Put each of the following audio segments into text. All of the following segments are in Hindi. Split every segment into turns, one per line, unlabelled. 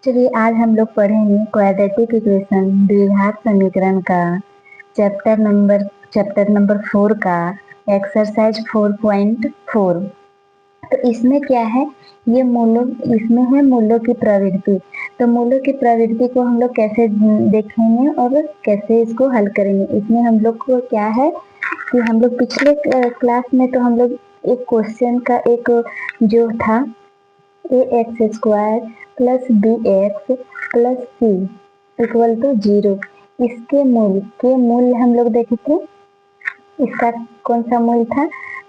चलिए आज हम लोग पढ़ेंगे क्वाड्रेटिक इक्वेशन द्विघात समीकरण का चैप्टर नंबर 4 का एक्सरसाइज 4.4। तो इसमें क्या है, ये मूलों इसमें है मूलों की प्रवृत्ति। तो मूलों की प्रवृत्ति को हम लोग कैसे देखेंगे और कैसे इसको हल करेंगे। इसमें हम लोग को क्या है कि हम लोग पिछले क्लास में तो हम लोग एक क्वेश्चन का एक जो था ax² plus bx plus c equal to 0, इसके मूल हम लोग देखे थे। इसका कौन सा मूल था,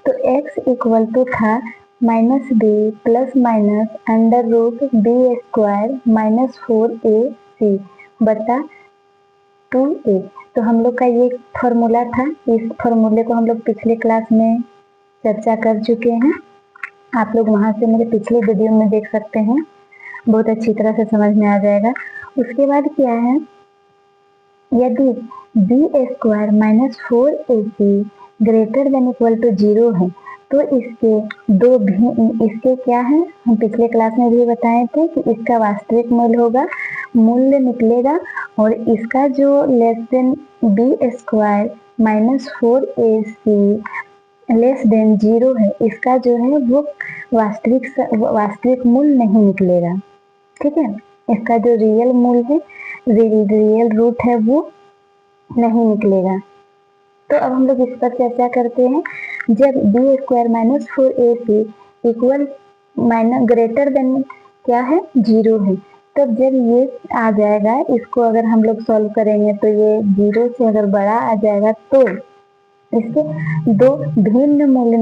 तो x इक्वल टू था -b plus minus under root b² minus 4ac बटा 2a। तो हम लोग का ये फॉर्मूला था। इस फॉर्मूले को हम लोग पिछले क्लास में चर्चा कर चुके हैं। आप लोग वहां से मेरे पिछले वीडियो में देख सकते हैं, बहुत अच्छी तरह से समझ में आ जाएगा। उसके बाद क्या है, यदि b² minus 4ac greater than equal to 0 है तो इसके क्या है, हम पिछले क्लास में भी बताए थे कि इसका वास्तविक मूल्य निकलेगा और इसका जो less than b² minus 4ac less than 0 है, इसका जो है वो वास्तविक मूल्य नहीं निकलेगा। ठीक है, इसका जो रियल मूल्य है, रियल रूट है, वो नहीं निकलेगा। तो अब हम लोग इस पर चर्चा करते हैं। जब b² minus 4ac equal greater than क्या है 0 है, तब जब ये आ जाएगा, इसको अगर हम लोग सॉल्व करेंगे तो ये 0 से अगर बड़ा आ जाएगा तो इसके दो भिन्न मूल्य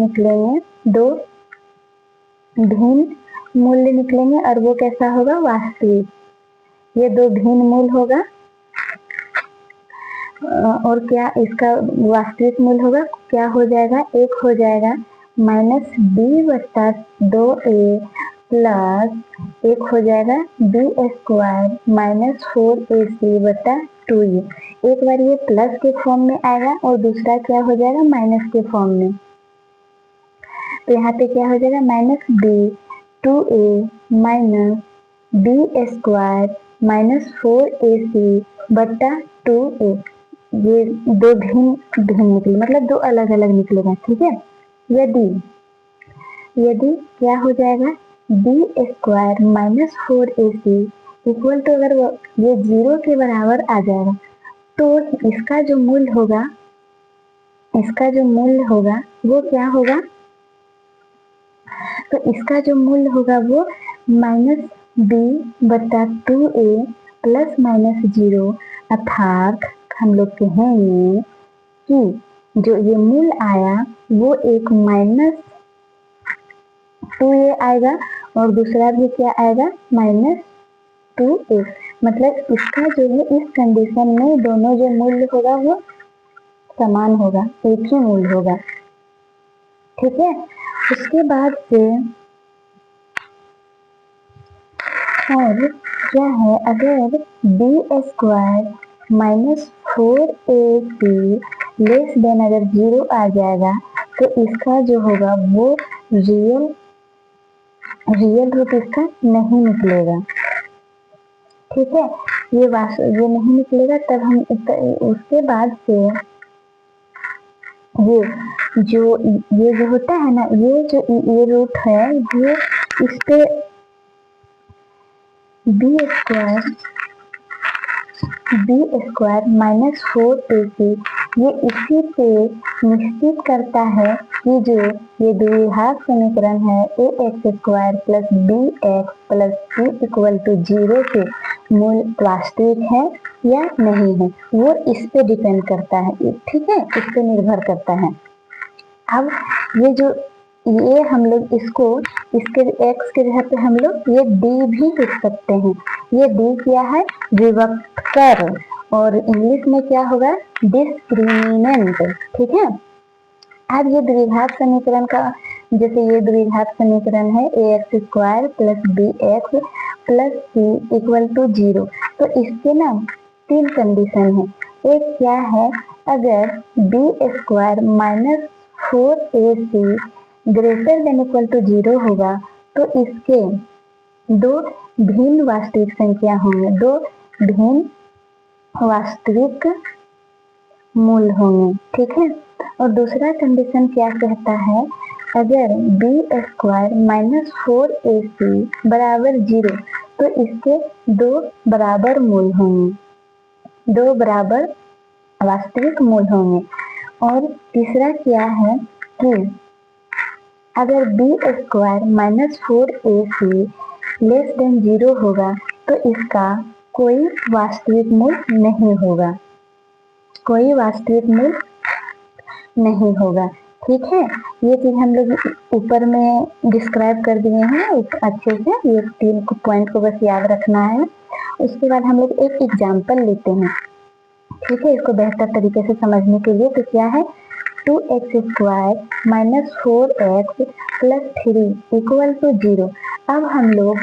निकलेंगे और वो कैसा होगा, वास्तविक। ये दो भिन्न मूल्य होगा और क्या इसका वास्तविक मूल्य होगा, क्या हो जाएगा, एक हो जाएगा -b/2a प्लस एक हो जाएगा b² माइनस 4ac/2a। एक बार ये प्लस के फॉर्म में आएगा और दूसरा क्या हो जाएगा, माइनस के फॉर्म में। तो यहाँ पे क्या हो जाएगा, -b/2a minus b² minus 4ac/2a। ये दो भिन्न निकले, मतलब दो अलग अलग निकलेगा। ठीक है, यदि क्या हो जाएगा, b² minus 4ac equal to, अगर ये 0 के बराबर आ जाएगा तो इसका जो मूल्य होगा वो क्या होगा, तो इसका जो मूल्य होगा वो -b/2a प्लस माइनस 0, अर्थात हम लोग कहेंगे कि जो ये मूल्य आया वो एक -2a आएगा और दूसरा भी क्या आएगा, -2a। मतलब इसका जो है, इस कंडीशन में दोनों जो मूल्य होगा वो समान होगा, एक ही मूल्य होगा। ठीक है, उसके बाद से और क्या है, अगर b² minus 4ac less than अगर 0 आ जाएगा तो इसका जो होगा वो रियल रूट इसका नहीं निकलेगा। ठीक है, ये नहीं निकलेगा। तब हम उसके बाद से ये जो होता है ना, ये रूट है, ये इस पे b² माइनस 4ac ये इसी पे निश्चित करता है कि जो ये द्विघात समीकरण है ax² plus bx plus c equal to 0 के मूल वास्तविक है या नहीं है, वो इस पे डिपेंड करता है। ठीक है, इस पे निर्भर करता है। अब ये हम लोग इसके x के जगह पे हम लोग ये d भी लिख सकते हैं। ये d क्या है, विभक्तर, और इंग्लिश में क्या होगा, डिस्क्रिमिनेंट। ठीक है, अब ये द्विघात समीकरण का, जैसे ये द्विघात समीकरण है ax² plus bx plus c equal to 0। तो इसके ना 3 कंडीशन है। एक क्या है, अगर b² minus 4ac greater than equal to 0 होगा तो इसके दो भिन्न वास्तविक संख्या होंगे, दो भिन्न वास्तविक मूल होंगे, ठीक है। और दूसरा कंडीशन क्या कहता है, अगर बी स्क्वायर माइनस 4ac बराबर 0 तो इसके दो बराबर मूल होंगे, दो बराबर वास्तविक मूल होंगे। और तीसरा क्या है कि अगर B square minus 4ac less than 0 होगा तो इसका कोई वास्तविक मूल नहीं होगा, कोई वास्तविक मूल नहीं होगा, ठीक है। ये चीज हम लोग ऊपर में डिस्क्राइब कर दिए हैं अच्छे से, ये 3 पॉइंट को बस याद रखना है। उसके बाद हम लोग एक एग्जाम्पल लेते हैं, ठीक है, इसको बेहतर तरीके से समझने के लिए। तो क्या है, 2x square minus 4x plus 3 equal to 0। अब हम लोग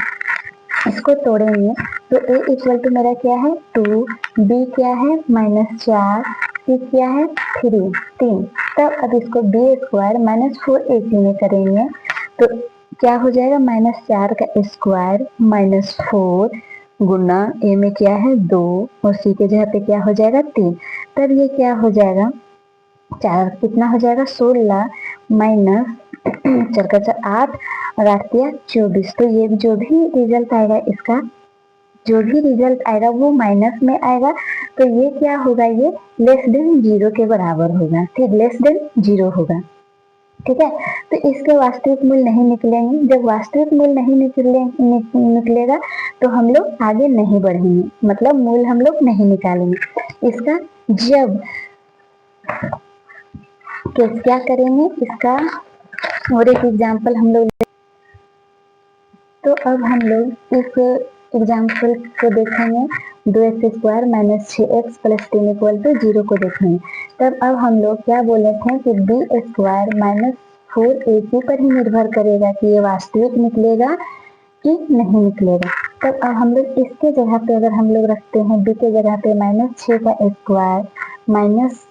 इसको तोड़ेंगे तो a इक्वल टू मेरा क्या है 2, b क्या है -4, c क्या है 3। तब अब इसको b स्क्वायर माइनस 4ac में करेंगे तो क्या हो जाएगा, -4 का स्क्वायर माइनस 4 गुना a में क्या है 2 और c के जगह पे क्या हो जाएगा 3। तब ये क्या हो जाएगा, 4 कितना हो जाएगा 16 माइनस 4 का 8 और 8 या 24। तो ये जो भी रिजल्ट आएगा, इसका जो भी रिजल्ट आएगा वो माइनस में आएगा। तो ये क्या होगा, ये लेस देन 0 के बराबर होगा, ठीक, लेस देन 0 होगा, ठीक है। तो इसके वास्तविक मूल्य नहीं निकलेंगे, जब वास्तविक मूल्य नहीं निकलेगा तो हम लोग आगे नहीं बढ़ेंगे, मतलब मूल्य हम लोग नहीं निकालेंगे इसका। जब क्या करेंगे इसका, और एक एग्जाम्पल हम लोग, तो अब हम लोग इस एग्जाम्पल को देखेंगे, 2x square minus 6x plus 3 equal to 0 को देखेंगे। तब अब हम लोग क्या बोले थे कि बी स्क्वायर माइनस 4ac पर ही निर्भर करेगा कि ये वास्तविक निकलेगा कि नहीं निकलेगा। तब अब हम लोग इसके जगह पे अगर हम लोग रखते हैं b के जगह पे -6 का स्क्वायर माइनस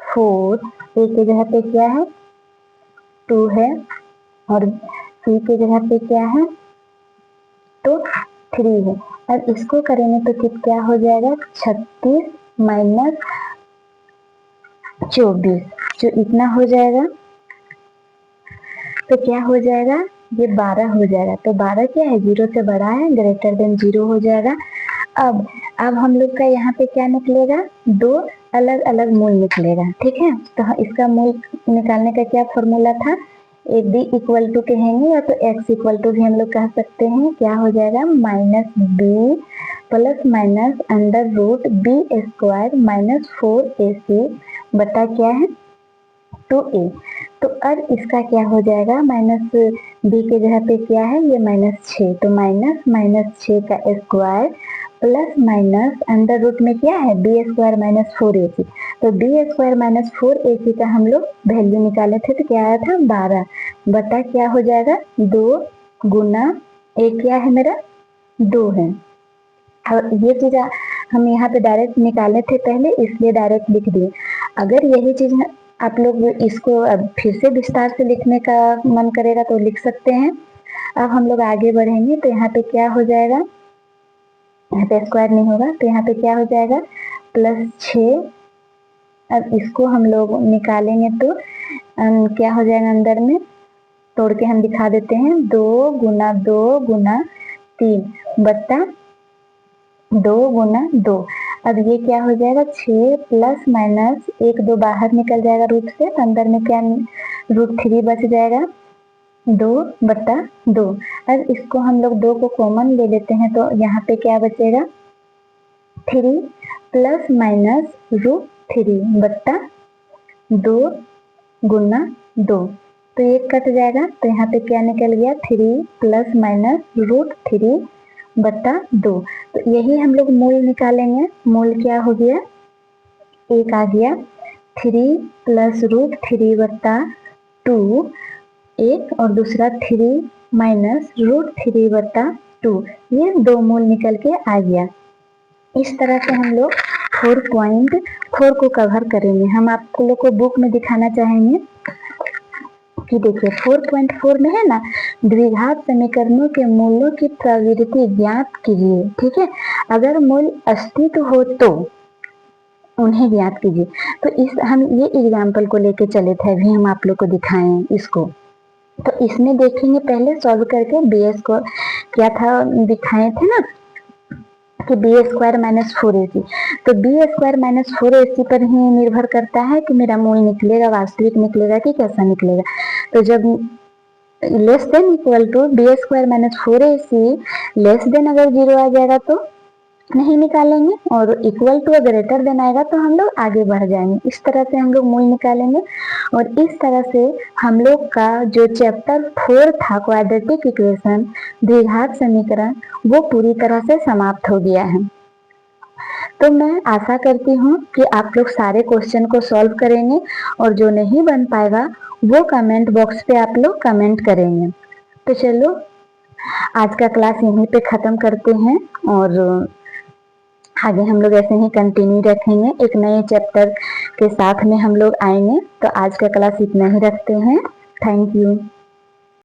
4, a के जगह पे क्या है 2 है और c के जगह पे क्या है तो 3 है। अब इसको करेंगे तो फिर क्या हो जाएगा 36 माइनस 24, जो इतना हो जाएगा तो क्या हो जाएगा, ये 12 हो जाएगा। तो 12 क्या है 0 से बड़ा है, ग्रेटर देन 0 हो जाएगा। अब हम लोग का यहाँ पे क्या निकलेगा, दो अलग अलग मूल निकलेगा, ठीक है। तो इसका मूल निकालने का क्या फॉर्मूला था, ए बी इक्वल टू कहेंगे या तो एक्स इक्वल टू भी हम लोग कह सकते हैं। क्या हो जाएगा -b plus minus under root B square minus 4ac बटा क्या है 2a। तो अब इसका क्या हो जाएगा, माइनस b के जगह पे क्या है ये -6, तो -6 का square plus minus under root में क्या है बी स्क्वायर माइनस 4ac। तो बी स्क्वायर माइनस 4ac का हम लोग वैल्यू निकाले थे तो क्या आया था 12 बटा क्या हो जाएगा 2 गुना a क्या है मेरा 2 है। और ये चीज हम यहाँ पे डायरेक्ट निकाले थे पहले, इसलिए डायरेक्ट लिख दिए। अगर यही चीज आप लोग इसको अब फिर से विस्तार से लिखने का मन करेगा तो लिख सकते हैं। अब हम लोग आगे बढ़ेंगे तो यहाँ पे क्या हो जाएगा, यहाँ पे स्क्वायर नहीं होगा तो यहाँ पे क्या हो जाएगा +6। अब इसको हम लोग निकालेंगे तो क्या हो जाएगा, अंदर में तोड़ के हम दिखा देते हैं 2 गुना 3 बट्टा 2 गुना 2। अब ये क्या हो जाएगा 6 प्लस माइनस 1 2 बाहर निकल जाएगा रूट से, तो अंदर में क्या √3 बच जाएगा 2 बट्टा 2। अब इसको हम लोग 2 को कॉमन ले लेते हैं तो यहाँ पे क्या बचेगा 3 प्लस माइनस √3 बट्टा 2 गुना 2। तो ये कट जाएगा तो यहाँ पे क्या निकल गया 3 प्लस माइनस √3 बट्टा 2। तो यही हम लोग मूल निकालेंगे। मूल क्या हो गया, एक आ गया 3 प्लस √3 बट्टा 2 एक, और दूसरा 3 माइनस √3 बट्टा 2, ये दो मूल निकल के आ गया। इस तरह से हम लोग 4.4 को कवर करेंगे। हम आप लोग को बुक में दिखाना चाहेंगे कि देखिए 4.4 में है ना, द्विघात समीकरणों के मूलों की प्रवृत्ति ज्ञात कीजिए। ठीक है, अगर मूल अस्तित्व हो तो उन्हें ज्ञात कीजिए। तो इस हम ये एग्जाम्पल को लेके चले थे, अभी हम आप लोग को दिखाएं इसको। तो इसमें देखेंगे पहले सॉल्व करके बी को क्या था दिखाए थे ना कि बी स्क्वायर माइनस 4ac, तो बी स्क्वायर माइनस 4ac पर ही निर्भर करता है कि मेरा मूल निकलेगा, वास्तविक निकलेगा कि कैसा निकलेगा। तो जब less than equal to B square minus 4ac less than अगर 0 आ जाएगा तो नहीं निकालेंगे, और इक्वल टू ग्रेटर देन आएगा तो हम लोग आगे बढ़ जाएंगे। इस तरह से हम लोग मूल निकालेंगे, और इस तरह से हम लोग का जो चैप्टर 4 था क्वाड्रेटिक इक्वेशन द्विघात समीकरण, वो पूरी तरह से समाप्त हो गया है। तो मैं आशा करती हूँ कि आप लोग सारे क्वेश्चन को सॉल्व करेंगे, और जो नहीं बन पाएगा वो कमेंट बॉक्स पे आप लोग कमेंट करेंगे। तो चलो आज का क्लास यहीं पे खत्म करते हैं, और आगे हम लोग ऐसे ही कंटिन्यू रखेंगे, एक नए चैप्टर के साथ में हम लोग आएंगे। तो आज का क्लास इतना ही रखते हैं। Thank you.